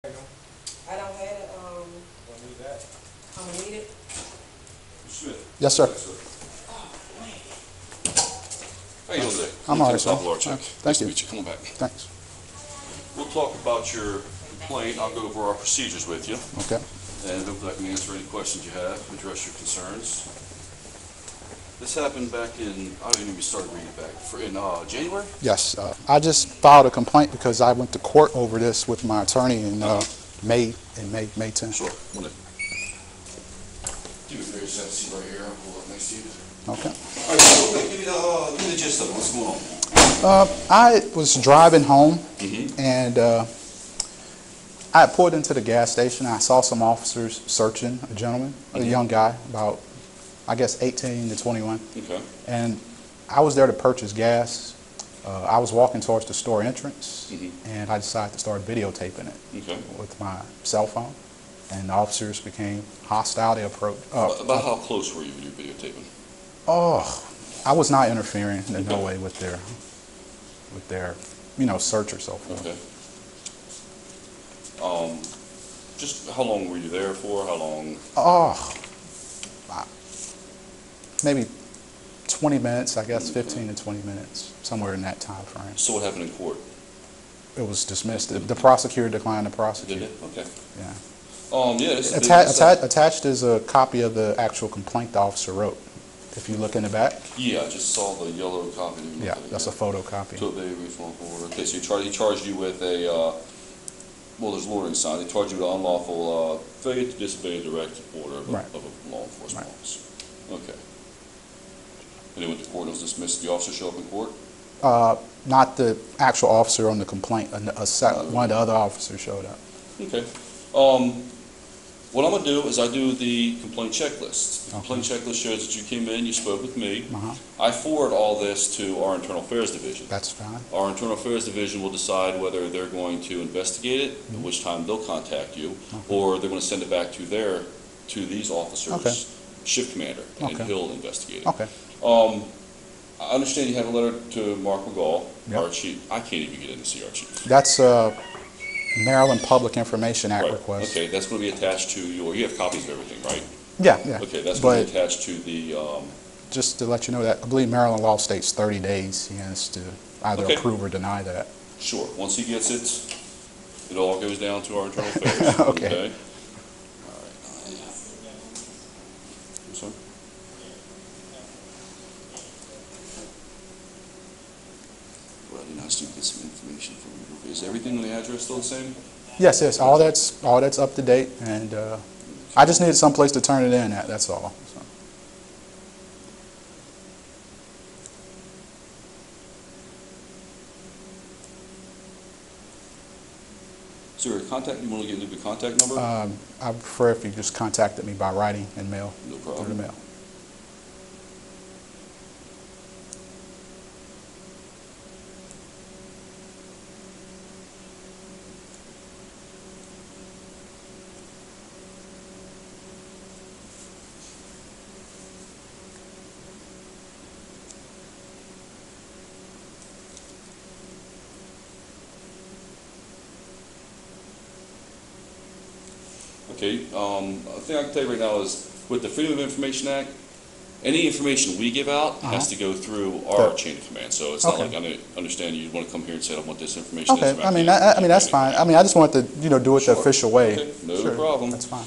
I don't have it, We'll need that. I'm gonna need it. Smith. Yes, sir. How you doing today? I'm all right, Lieutenant sir. Larchek. Thank Nice you. to meet you. Come on back. Thanks. We'll talk about your complaint. I'll go over our procedures with you, Okay. and hopefully I can answer any questions you have, address your concerns. This happened back in, I don't even start reading back, in January? Yes, I just filed a complaint because I went to court over this with my attorney in May 10th. Sure. One minute. Do it very seat right here. I'll pull up next to you. Okay. All right, so give me the gist of it. What's going on? I was driving home Mm-hmm. and I had pulled into the gas station. I saw some officers searching a gentleman, a young guy, about, I guess, 18 to 21. Okay. And I was there to purchase gas. I was walking towards the store entrance, and I decided to start videotaping it Okay. with my cell phone. And the officers became hostile. They approached. About how close were you when you were videotaping? Oh, I was not interfering in no way with their, search or so forth. Okay. Just how long were you there for? How long? Oh, maybe 20 minutes, I guess, 15 to 20 minutes, somewhere in that time frame. So what happened in court? It was dismissed. The prosecutor declined to prosecute. Did it? Okay. Yeah. Yeah. This is Attached is a copy of the actual complaint the officer wrote. If you look in the back. Yeah, I just saw the yellow copy. Yeah, that's a photocopy. Okay, so he charged you with a, well, there's loitering sign. They charged you with unlawful failure to disobey a direct order of Right. a law enforcement Right. officer. Okay. And it went to court and was dismissed. Did the officer show up in court? Not the actual officer on the complaint. One of the other officers showed up. Okay. What I'm going to do is I do the complaint checklist. The complaint checklist shows that you came in, you spoke with me. I forward all this to our Internal Affairs Division. That's fine. Our Internal Affairs Division will decide whether they're going to investigate it, at which time they'll contact you, or they're going to send it back to these officers' shift commander, and he'll investigate it. Okay. I understand you have a letter to Mark McGall, Yep. our chief. I can't even get in to see our chief. That's a Maryland Public Information Act Right. request. Okay, that's going to be attached to you have copies of everything, right? Yeah, yeah. Okay, that's going to But be attached to the, just to let you know that I believe Maryland law states 30 days. He has to either Okay. approve or deny that. sure, once he gets it, it all goes down to our Internal Affairs. Okay. All right. I'm sorry? Well, I need to get some information from you. Is everything on the address still the same? Yes, yes. All that's up to date, and I just needed someplace to turn it in at. That's all. So. Is there a contact, you want to get the contact number? I prefer if you just contacted me by writing and mail. No Through problem. the mail. Okay, the thing I can tell you right now is, with the Freedom of Information Act, any information we give out has to go through our chain of command. So it's not like, I understand you want to come here and say, I want this information. Okay. I mean, that's fine. I mean, I just wanted to, do it the official way. Okay, no Sure, problem. That's fine.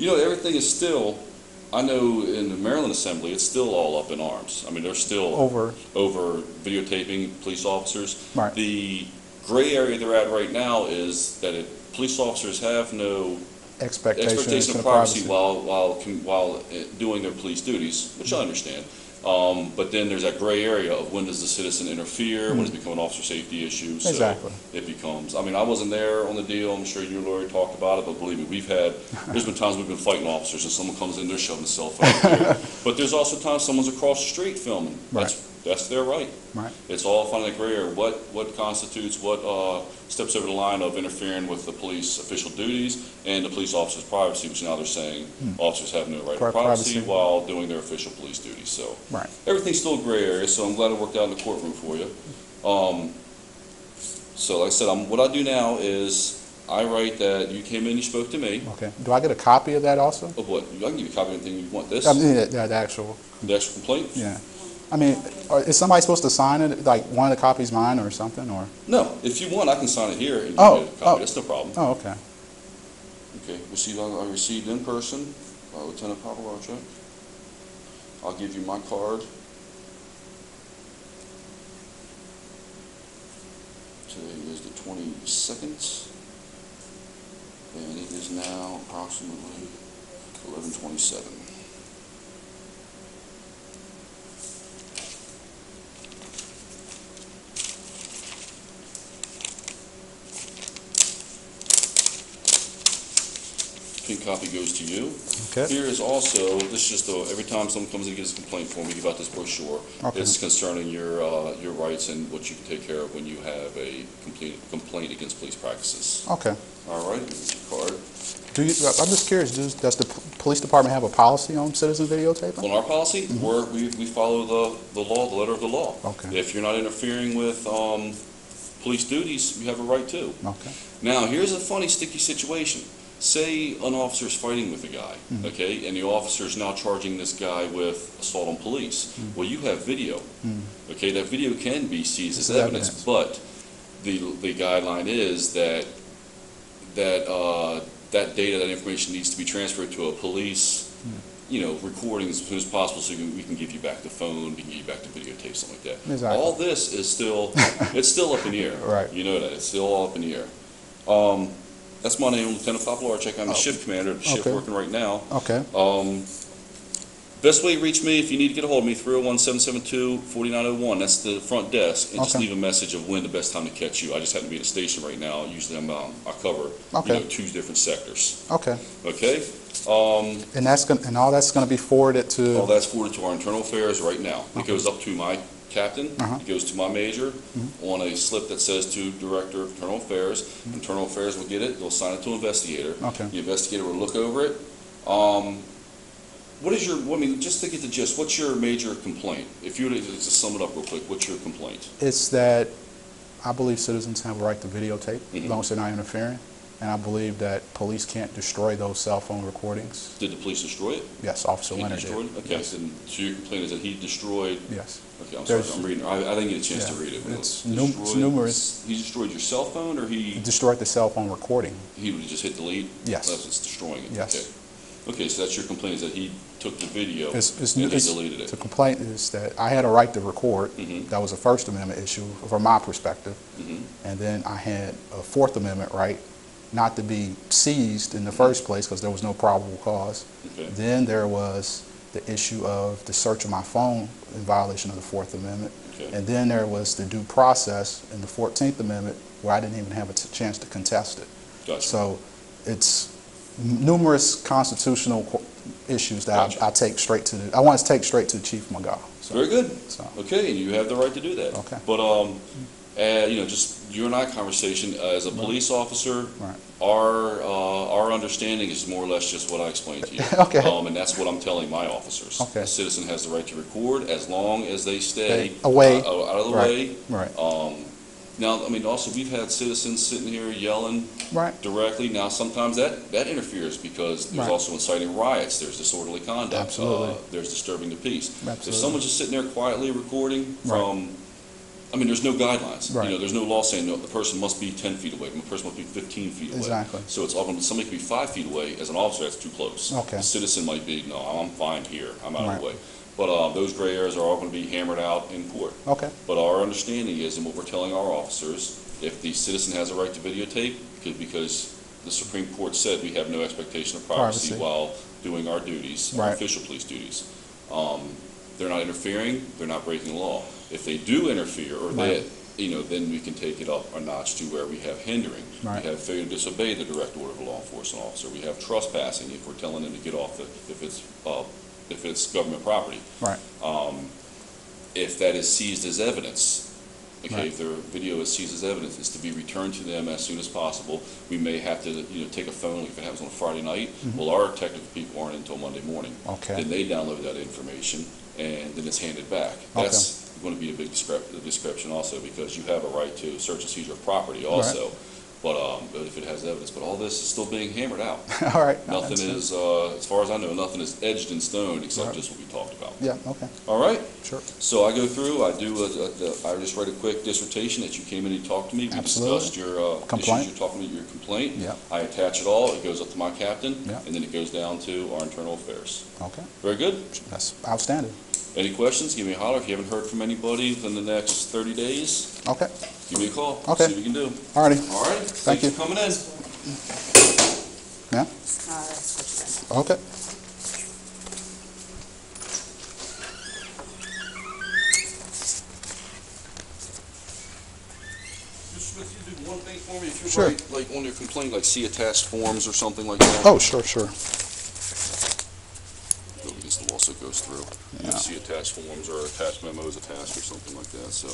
Everything is still, I know in the Maryland Assembly, it's still all up in arms. I mean, they're still Over videotaping police officers. Right. The gray area they're at right now is that police officers have no expectation of privacy while doing their police duties, which I understand. But then there's that gray area of when does the citizen interfere, when does it become an officer safety issue. So Exactly. it becomes, I mean, I wasn't there on the deal, I'm sure you and Lori talked about it, but believe me, there's been times we've been fighting officers and someone comes in, they're shoving a cell phone in there. But there's also times someone's across the street filming. That's their right. Right. It's all finding that gray area. What constitutes, what steps over the line of interfering with the police official duties and the police officer's privacy, which now they're saying officers have no right to privacy while doing their official police duties. So everything's still a gray area, so I'm glad it worked out in the courtroom for you. So like I said, what I do now is I write that you came in, you spoke to me. Okay. Do I get a copy of that also? Of what? I can give you a copy of anything you want. This? I mean, the actual. The actual complaint? Yeah. I mean, is somebody supposed to sign it? Like one of the copies mine or something, or? No. If you want, I can sign it here and you Oh, get a copy. That's no problem. Oh, okay. Okay. I received in person by Lieutenant Papalarchuk. I'll give you my card. Today is the 22nd, and it is now approximately 11:27. Pink copy goes to you. Okay. Here is also, this is just every time someone comes in and gets a complaint form, we give out this brochure. Okay. It's concerning your rights and what you can take care of when you have a complaint against police practices. Okay. All right, here's your card. I'm just curious, does the police department have a policy on citizen videotaping? On our policy, we follow the law, the letter of the law. Okay. If you're not interfering with police duties, you have a right to. Okay. Now, here's a funny, sticky situation. Say an officer's fighting with a guy, okay, and the officer's now charging this guy with assault on police. Well, you have video, okay, that video can be seized as evidence, but the guideline is that that data, that information needs to be transferred to a police, recording as soon as possible, so we can give you back the phone, we can give you back the videotape, something like that. Exactly. All this is still, it's still up in the air. Right. You know that, it's still all up in the air. That's my name, Lieutenant Papalarchuk. I'm the shift commander, the shift working right now. Okay. Best way to reach me, if you need to get a hold of me, 301-772-4901. That's the front desk. And just leave a message of when the best time to catch you. I just happen to be at a station right now. Usually I cover two different sectors. Okay. Okay? And all that's gonna be forwarded to? All that's forwarded to our internal affairs right now. It goes up to my captain, it goes to my major on a slip that says to Director of Internal Affairs. Internal Affairs will get it, they'll sign it to investigator. Okay. The investigator will look over it. What is just to get the gist, what's your major complaint? If you were to just sum it up real quick, what's your complaint? It's that I believe citizens have a right to videotape, as long as they're not interfering. And I believe that police can't destroy those cell phone recordings. Did the police destroy it? Yes, Officer Leonard did. Okay, Yes. so your complaint is that he destroyed? Yes. Okay, I'm sorry, I'm reading. I didn't get a chance to read it. It's numerous. He destroyed your cell phone, or He destroyed the cell phone recording. He would just hit delete? Yes. That's what's destroying it? Yes. Okay. Okay, so that's your complaint, is that he took the video and It's he deleted it? The complaint is that I had a right to record. That was a First Amendment issue from my perspective. And then I had a Fourth Amendment right not to be seized in the first place because there was no probable cause. Okay. Then there was the issue of the search of my phone in violation of the Fourth Amendment. Okay. And then there was the due process in the 14th Amendment where I didn't even have a chance to contest it. Gotcha. So it's numerous constitutional issues that I take straight to I want to take straight to Chief McGaw. So, Very good. So. Okay, and you have the right to do that. Okay. But just you and I conversation as a police officer. Right. Our understanding is more or less just what I explained to you. Okay. And that's what I'm telling my officers. Okay. A citizen has the right to record as long as they stay away out of the right. way. Right. Now, also we've had citizens sitting here yelling Right. directly. Now, sometimes that interferes because there's Right. also inciting riots. There's disorderly conduct. Absolutely. There's disturbing the peace. Absolutely. If someone's just sitting there quietly recording from, there's no guidelines. Right. There's no law saying no, the person must be 10 feet away, the person must be 15 feet away. Exactly. So it's often somebody could be 5 feet away. As an officer, that's too close. Okay. The citizen might be, no, I'm fine here. I'm out of Right. the way. But those gray areas are all going to be hammered out in court. Okay. But our understanding is, and what we're telling our officers, if the citizen has a right to videotape, because the Supreme Court said we have no expectation of privacy while doing our duties, our Right. official police duties. They're not interfering, they're not breaking the law. If they do interfere, or Right. then we can take it up a notch to where we have hindering. Right. We have failure to disobey the direct order of a law enforcement officer. We have trespassing if we're telling them to get off if it's government property. Right. If that is seized as evidence, okay, Right. if their video is seized as evidence, it's to be returned to them as soon as possible. We may have to, take a phone, if it happens on a Friday night, well, our technical people aren't until Monday morning. Okay. Then they download that information, and then it's handed back. Okay. That's going to be a big description also, because you have a right to search and seizure of property also. But if it has evidence, but all this is still being hammered out. All right. No, Nothing that's- is, as far as I know, nothing is edged in stone except Right. just what we talked about. Yeah, okay, All right? sure. So I go through, I do, I just write a quick dissertation that you came in and talked to me. We Absolutely. discussed your Complaint. issues, you're talking about your complaint. Yeah. I attach it all, it goes up to my captain, Yeah. and then it goes down to our internal affairs. Okay, Very good? that's outstanding. Any questions? Give me a holler. If you haven't heard from anybody within the next 30 days, Okay, give me a call. Okay. See what we can do. all righty. All right? Thank you. Thanks for coming in. Ma'am? That's what Okay. Mr. Smith, you do one thing for me. If you Sure. write, like, on your complaint, like, see attached forms or something like that. Oh, sure, sure. This also goes through. You Yeah. see attached forms or attached memos attached or something like that, so.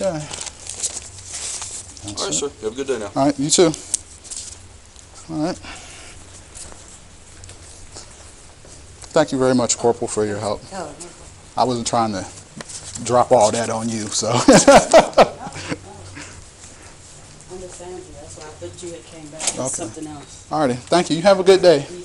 Okay. All right, sir. You have a good day now. All right, you too. All right. Thank you very much, Corporal, for your help. Oh, I wasn't trying to drop all that on you, so. understand you. That's why I thought you had came back Okay. with something else. All righty, thank you. You have a good day. You too.